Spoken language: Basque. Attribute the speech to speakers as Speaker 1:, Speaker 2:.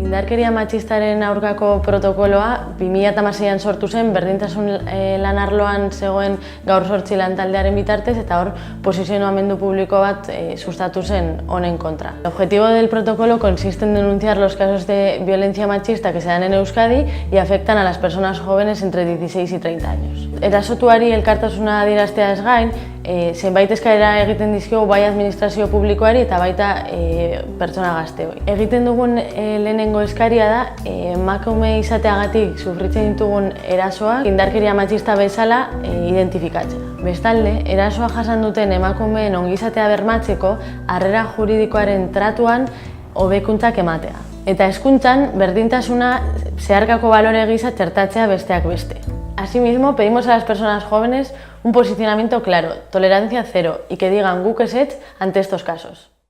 Speaker 1: Indarkeria matxistaren aurkako protokoloa 2016an sortu zen berdintasun lan arloan zegoen Gaur 8 lantaldearen bitartez eta hor posizionamendu publiko bat sustatu zen honen kontra. El objetivo del protocolo consiste en denunciar los casos de violencia machista que se dan en Euskadi y afectan a las personas jóvenes entre 16 y 30 años. Erasotuari elkartasuna adierazteaz gain, zenbait eskaera egiten dizkiogu bai administrazio publikoari eta baita pertsona gazteoi. Egiten dugun lehenengo eskaria da emakume izateagatik sufritzen ditugun erasoak indarkeria matxista bezala identifikatzea. Bestalde, erasoa jasan duten emakumeen ongizatea bermatzeko harrera juridikoaren tratuan hobekuntzak ematea. Eta hezkuntzan berdintasuna zeharkako balore gisa txertatzea besteak beste. Asimismo, pedimos a las personas jóvenes un posicionamiento claro, tolerancia cero y que digan guk ezetz ante estos casos.